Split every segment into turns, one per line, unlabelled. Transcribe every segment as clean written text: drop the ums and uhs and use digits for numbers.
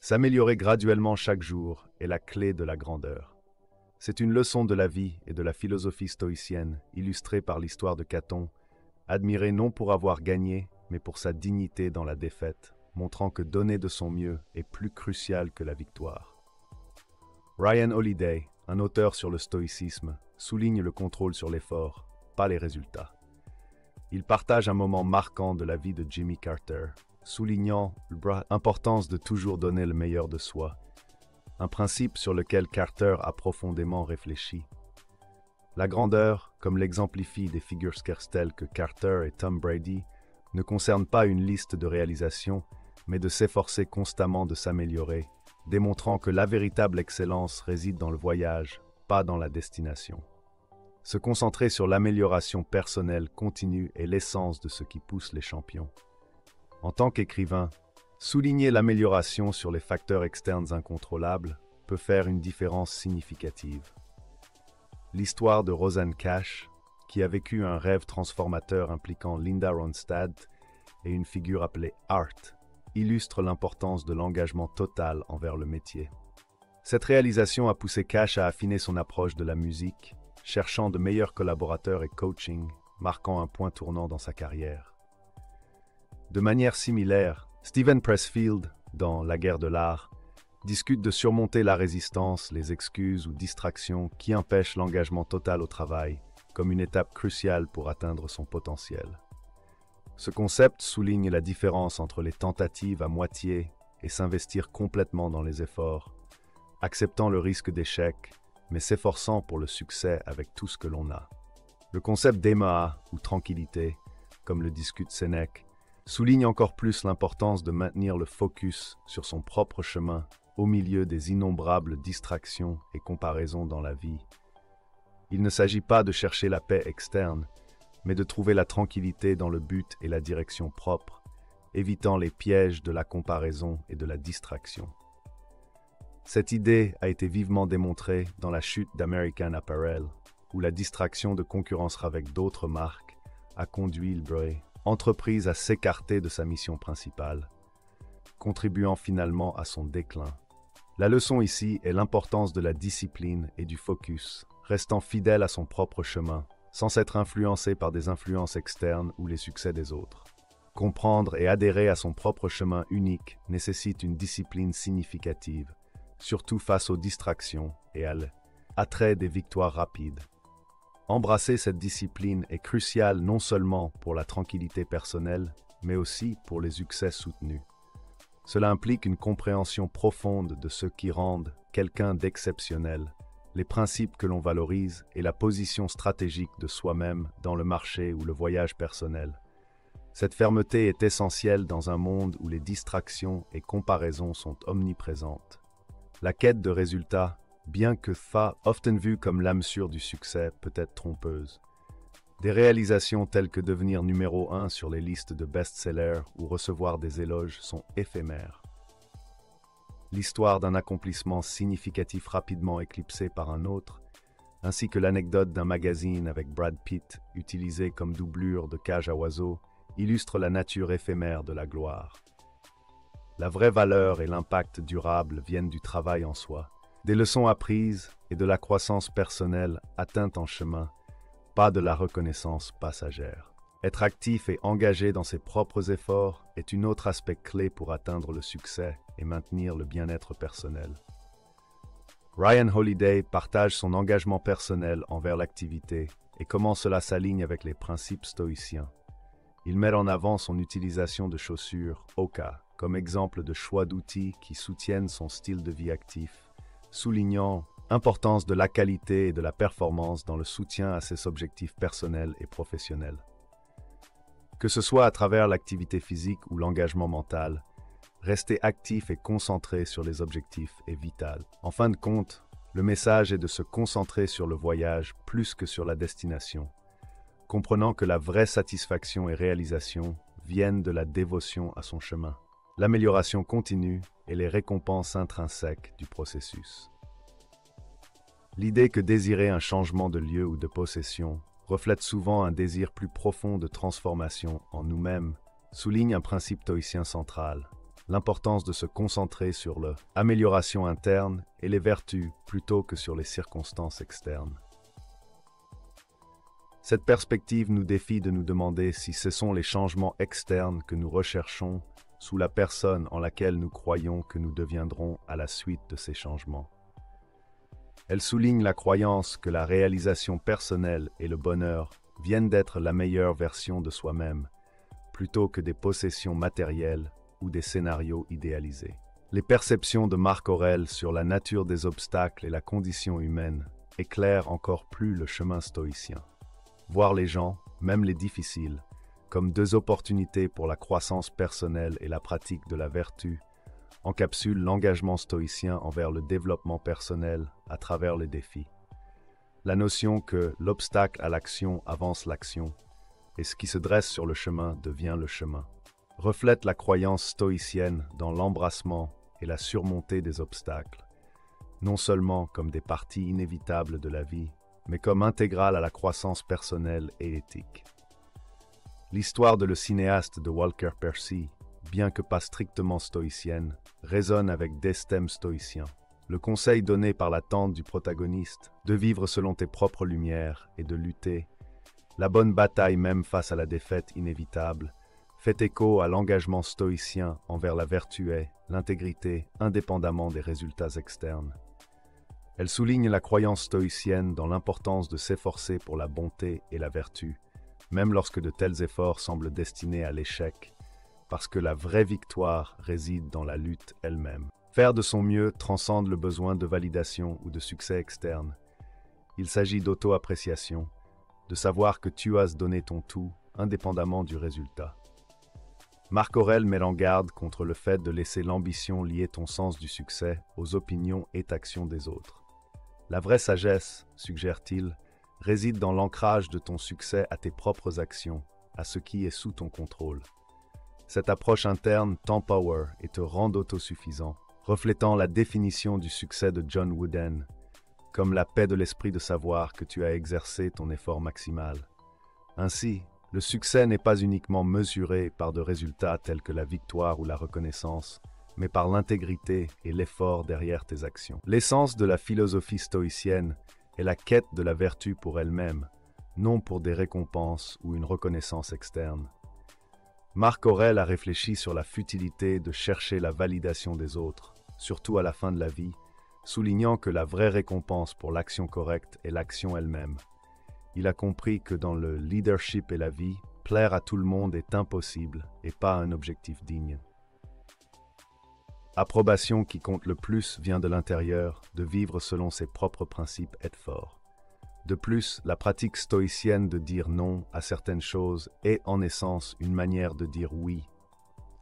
S'améliorer graduellement chaque jour est la clé de la grandeur. C'est une leçon de la vie et de la philosophie stoïcienne, illustrée par l'histoire de Caton, admiré non pour avoir gagné, mais pour sa dignité dans la défaite, montrant que donner de son mieux est plus crucial que la victoire. Ryan Holiday, un auteur sur le stoïcisme, souligne le contrôle sur l'effort, pas les résultats. Il partage un moment marquant de la vie de Jimmy Carter, soulignant l'importance de toujours donner le meilleur de soi, un principe sur lequel Carter a profondément réfléchi. La grandeur, comme l'exemplifient des figures telles que Carter et Tom Brady, ne concerne pas une liste de réalisations, mais de s'efforcer constamment de s'améliorer, démontrant que la véritable excellence réside dans le voyage, pas dans la destination. Se concentrer sur l'amélioration personnelle continue est l'essence de ce qui pousse les champions. En tant qu'écrivain, souligner l'amélioration sur les facteurs externes incontrôlables peut faire une différence significative. L'histoire de Rosanne Cash, qui a vécu un rêve transformateur impliquant Linda Ronstadt et une figure appelée Art, illustre l'importance de l'engagement total envers le métier. Cette réalisation a poussé Cash à affiner son approche de la musique, cherchant de meilleurs collaborateurs et coaching, marquant un point tournant dans sa carrière. De manière similaire, Steven Pressfield, dans La guerre de l'art, discute de surmonter la résistance, les excuses ou distractions qui empêchent l'engagement total au travail, comme une étape cruciale pour atteindre son potentiel. Ce concept souligne la différence entre les tentatives à moitié et s'investir complètement dans les efforts, acceptant le risque d'échec, mais s'efforçant pour le succès avec tout ce que l'on a. Le concept d'Emaha, ou tranquillité, comme le discute Sénèque, souligne encore plus l'importance de maintenir le focus sur son propre chemin au milieu des innombrables distractions et comparaisons dans la vie. Il ne s'agit pas de chercher la paix externe, mais de trouver la tranquillité dans le but et la direction propre, évitant les pièges de la comparaison et de la distraction. Cette idée a été vivement démontrée dans la chute d'American Apparel, où la distraction de concurrence avec d'autres marques a conduit l'entreprise à s'écarter de sa mission principale, contribuant finalement à son déclin. La leçon ici est l'importance de la discipline et du focus, restant fidèle à son propre chemin, sans s'être influencé par des influences externes ou les succès des autres. Comprendre et adhérer à son propre chemin unique nécessite une discipline significative, surtout face aux distractions et à l'attrait des victoires rapides. Embrasser cette discipline est crucial non seulement pour la tranquillité personnelle, mais aussi pour les succès soutenus. Cela implique une compréhension profonde de ce qui rend quelqu'un d'exceptionnel, les principes que l'on valorise et la position stratégique de soi-même dans le marché ou le voyage personnel. Cette fermeté est essentielle dans un monde où les distractions et comparaisons sont omniprésentes. La quête de résultats, bien que often vue comme l'âme sûre du succès, peut être trompeuse. Des réalisations telles que devenir numéro 1 sur les listes de best-sellers ou recevoir des éloges sont éphémères. L'histoire d'un accomplissement significatif rapidement éclipsé par un autre, ainsi que l'anecdote d'un magazine avec Brad Pitt utilisé comme doublure de cage à oiseaux, illustre la nature éphémère de la gloire. La vraie valeur et l'impact durable viennent du travail en soi, des leçons apprises et de la croissance personnelle atteinte en chemin, pas de la reconnaissance passagère. Être actif et engagé dans ses propres efforts est un autre aspect clé pour atteindre le succès et maintenir le bien-être personnel. Ryan Holiday partage son engagement personnel envers l'activité et comment cela s'aligne avec les principes stoïciens. Il met en avant son utilisation de chaussures Hoka comme exemple de choix d'outils qui soutiennent son style de vie actif, soulignant l'importance de la qualité et de la performance dans le soutien à ses objectifs personnels et professionnels. Que ce soit à travers l'activité physique ou l'engagement mental, rester actif et concentré sur les objectifs est vital. En fin de compte, le message est de se concentrer sur le voyage plus que sur la destination, comprenant que la vraie satisfaction et réalisation viennent de la dévotion à son chemin, l'amélioration continue et les récompenses intrinsèques du processus. L'idée que désirer un changement de lieu ou de possession reflète souvent un désir plus profond de transformation en nous-mêmes, souligne un principe stoïcien central. l'importance de se concentrer sur l'amélioration interne et les vertus plutôt que sur les circonstances externes. Cette perspective nous défie de nous demander si ce sont les changements externes que nous recherchons sous la personne en laquelle nous croyons que nous deviendrons à la suite de ces changements. Elle souligne la croyance que la réalisation personnelle et le bonheur viennent d'être la meilleure version de soi-même, plutôt que des possessions matérielles ou des scénarios idéalisés. Les perceptions de Marc Aurèle sur la nature des obstacles et la condition humaine éclairent encore plus le chemin stoïcien. Voir les gens, même les difficiles, comme deux opportunités pour la croissance personnelle et la pratique de la vertu, encapsule l'engagement stoïcien envers le développement personnel à travers les défis. La notion que l'obstacle à l'action avance l'action, et ce qui se dresse sur le chemin devient le chemin, reflète la croyance stoïcienne dans l'embrassement et la surmontée des obstacles, non seulement comme des parties inévitables de la vie, mais comme intégrale à la croissance personnelle et éthique. L'histoire de le cinéaste de Walker Percy, bien que pas strictement stoïcienne, résonne avec des thèmes stoïciens. Le conseil donné par la tante du protagoniste de vivre selon tes propres lumières et de lutter, la bonne bataille même face à la défaite inévitable, fait écho à l'engagement stoïcien envers la vertu et l'intégrité indépendamment des résultats externes. Elle souligne la croyance stoïcienne dans l'importance de s'efforcer pour la bonté et la vertu, même lorsque de tels efforts semblent destinés à l'échec, parce que la vraie victoire réside dans la lutte elle-même. Faire de son mieux transcende le besoin de validation ou de succès externe. Il s'agit d'auto-appréciation, de savoir que tu as donné ton tout, indépendamment du résultat. Marc Aurèle met en garde contre le fait de laisser l'ambition lier ton sens du succès aux opinions et actions des autres. La vraie sagesse, suggère-t-il, réside dans l'ancrage de ton succès à tes propres actions, à ce qui est sous ton contrôle. Cette approche interne t'empower et te rend autosuffisant, reflétant la définition du succès de John Wooden, comme la paix de l'esprit de savoir que tu as exercé ton effort maximal. Ainsi, le succès n'est pas uniquement mesuré par de résultats tels que la victoire ou la reconnaissance, mais par l'intégrité et l'effort derrière tes actions. L'essence de la philosophie stoïcienne est la quête de la vertu pour elle-même, non pour des récompenses ou une reconnaissance externe. Marc Aurèle a réfléchi sur la futilité de chercher la validation des autres, surtout à la fin de la vie, soulignant que la vraie récompense pour l'action correcte est l'action elle-même. Il a compris que dans le leadership et la vie, plaire à tout le monde est impossible et pas un objectif digne. Approbation qui compte le plus vient de l'intérieur, de vivre selon ses propres principes est fort. De plus, la pratique stoïcienne de dire non à certaines choses est en essence une manière de dire oui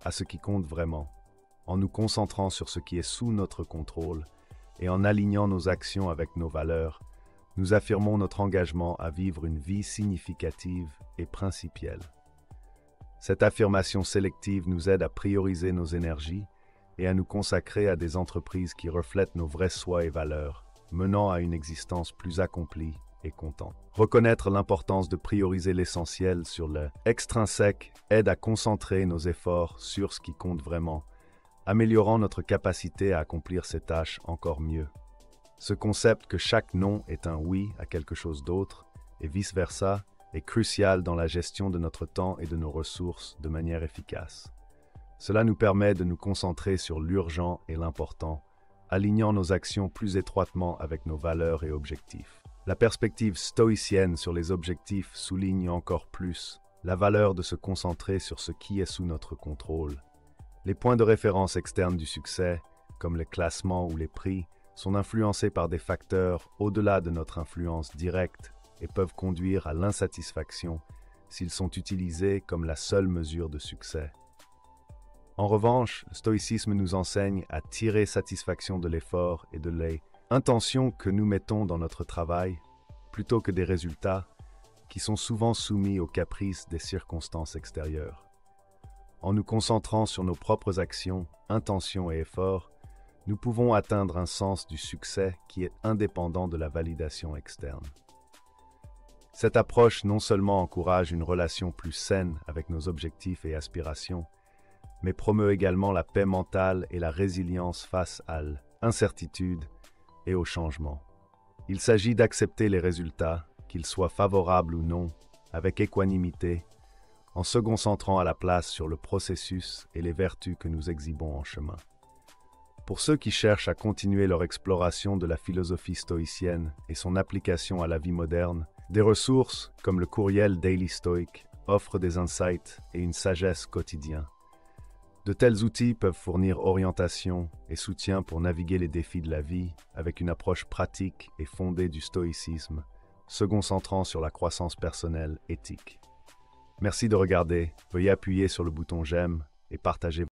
à ce qui compte vraiment, en nous concentrant sur ce qui est sous notre contrôle et en alignant nos actions avec nos valeurs, nous affirmons notre engagement à vivre une vie significative et principielle. Cette affirmation sélective nous aide à prioriser nos énergies et à nous consacrer à des entreprises qui reflètent nos vrais soi et valeurs, menant à une existence plus accomplie et contente. Reconnaître l'importance de prioriser l'essentiel sur l'extrinsèque aide à concentrer nos efforts sur ce qui compte vraiment, améliorant notre capacité à accomplir ces tâches encore mieux. Ce concept que chaque non est un oui à quelque chose d'autre, et vice-versa, est crucial dans la gestion de notre temps et de nos ressources de manière efficace. Cela nous permet de nous concentrer sur l'urgent et l'important, alignant nos actions plus étroitement avec nos valeurs et objectifs. La perspective stoïcienne sur les objectifs souligne encore plus la valeur de se concentrer sur ce qui est sous notre contrôle. Les points de référence externes du succès, comme les classements ou les prix, sont influencés par des facteurs au-delà de notre influence directe et peuvent conduire à l'insatisfaction s'ils sont utilisés comme la seule mesure de succès. En revanche, le stoïcisme nous enseigne à tirer satisfaction de l'effort et de l'intention que nous mettons dans notre travail, plutôt que des résultats qui sont souvent soumis aux caprices des circonstances extérieures. En nous concentrant sur nos propres actions, intentions et efforts, nous pouvons atteindre un sens du succès qui est indépendant de la validation externe. Cette approche non seulement encourage une relation plus saine avec nos objectifs et aspirations, mais promeut également la paix mentale et la résilience face à l'incertitude et au changement. Il s'agit d'accepter les résultats, qu'ils soient favorables ou non, avec équanimité, en se concentrant à la place sur le processus et les vertus que nous exhibons en chemin. Pour ceux qui cherchent à continuer leur exploration de la philosophie stoïcienne et son application à la vie moderne, des ressources comme le courriel Daily Stoic offrent des insights et une sagesse quotidienne. De tels outils peuvent fournir orientation et soutien pour naviguer les défis de la vie avec une approche pratique et fondée du stoïcisme, se concentrant sur la croissance personnelle éthique. Merci de regarder, veuillez appuyer sur le bouton j'aime et partager